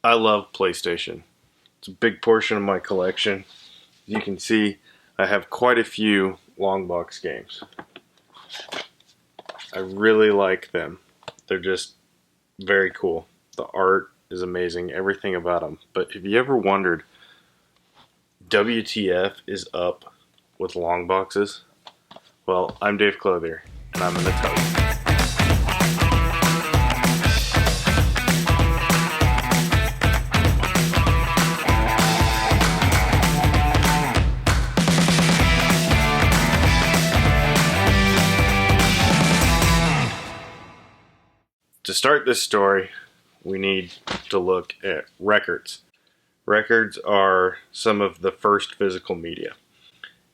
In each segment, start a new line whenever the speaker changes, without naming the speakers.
I love PlayStation. It's a big portion of my collection. As you can see, I have quite a few long box games. I really like them. They're just very cool. The art is amazing, everything about them. But have you ever wondered, WTF is up with long boxes? Well, I'm Dave Clothier, and I'm in the tub. To start this story, we need to look at records. Records are some of the first physical media,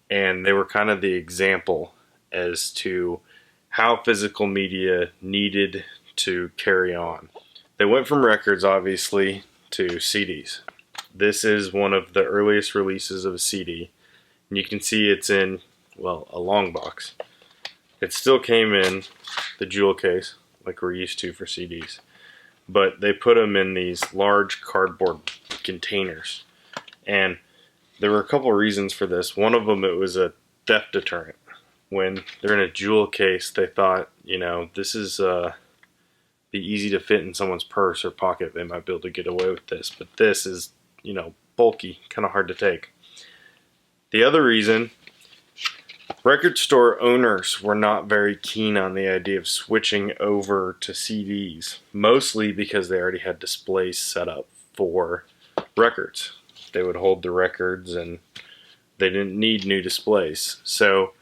and they were kind of the example as to how physical media needed to carry on. They went from records, obviously, to CDs. This is one of the earliest releases of a CD, and you can see it's in, well, a long box. It still came in the jewel case, like we're used to for CDs, but they put them in these large cardboard containers, and there were a couple of reasons for this. One of them, it was a theft deterrent. When they're in a jewel case, they thought, this is be easy to fit in someone's purse or pocket. They might be able to get away with this, but this is, bulky, kind of hard to take. The other reason, record store owners were not very keen on the idea of switching over to CDs, mostly because they already had displays set up for records. They would hold the records and they didn't need new displays. So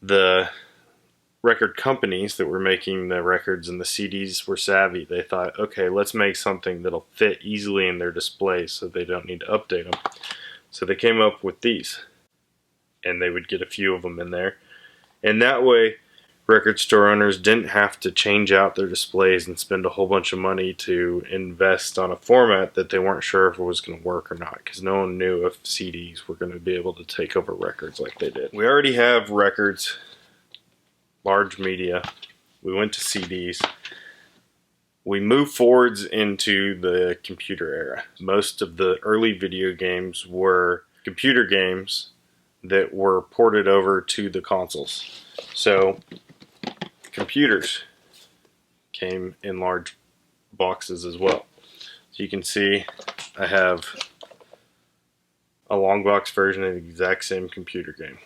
the record companies that were making the records and the CDs were savvy. They thought, okay, let's make something that'll fit easily in their displays so they don't need to update them. So they came up with these, and they would get a few of them in there. And that way, record store owners didn't have to change out their displays and spend a whole bunch of money to invest on a format that they weren't sure if it was going to work or not, because no one knew if CDs were going to be able to take over records like they did. We already have records, large media. We went to CDs. We moved forwards into the computer era. Most of the early video games were computer games that were ported over to the consoles. So computers came in large boxes as well. So you can see I have a long box version of the exact same computer game.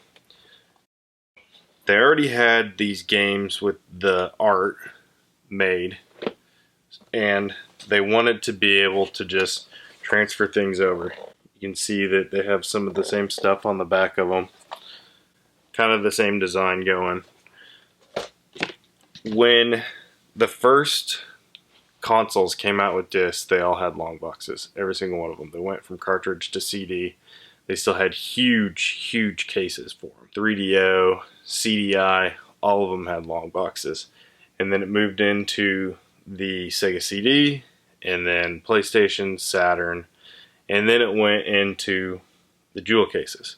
They already had these games with the art made, and they wanted to be able to just transfer things over. You can see that they have some of the same stuff on the back of them. Kind of the same design going. When the first consoles came out with discs, they all had long boxes. Every single one of them. They went from cartridge to CD. They still had huge, huge cases for them. 3DO, CDI, all of them had long boxes. And then it moved into the Sega CD, and then PlayStation, Saturn, and then it went into the jewel cases.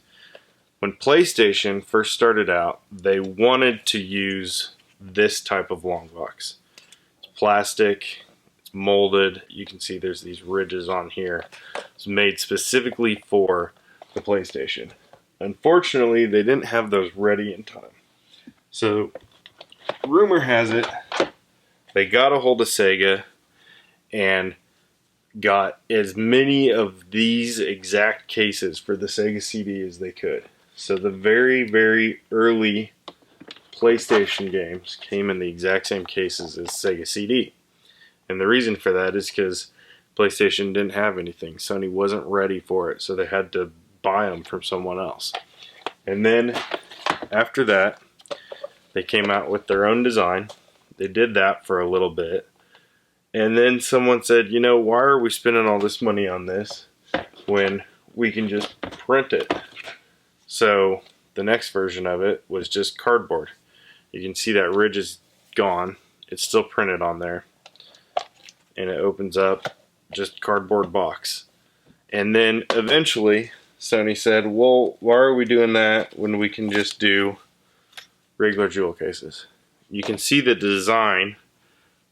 When PlayStation first started out, they wanted to use this type of long box. It's plastic, it's molded. You can see there's these ridges on here. It's made specifically for the PlayStation. Unfortunately, they didn't have those ready in time. So, rumor has it, they got a hold of Sega and got as many of these exact cases for the Sega CD as they could. So the very, very early PlayStation games came in the exact same cases as Sega CD. And the reason for that is because PlayStation didn't have anything. Sony wasn't ready for it, so they had to buy them from someone else. And then after that, they came out with their own design. They did that for a little bit. And then someone said, why are we spending all this money on this when we can just print it? So the next version of it was just cardboard. You can see that ridge is gone. It's still printed on there. And it opens up just cardboard box. And then eventually Sony said, well, why are we doing that when we can just do regular jewel cases? You can see the design,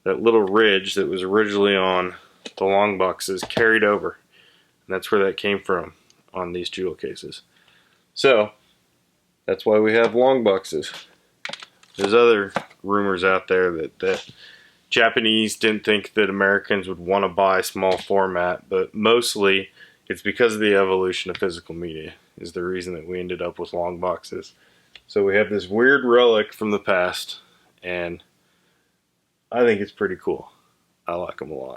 that little ridge that was originally on the long boxes carried over. And that's where that came from on these jewel cases. So, that's why we have long boxes. There's other rumors out there that Japanese didn't think that Americans would want to buy small format, but mostly it's because of the evolution of physical media is the reason that we ended up with long boxes. So we have this weird relic from the past, and I think it's pretty cool. I like them a lot.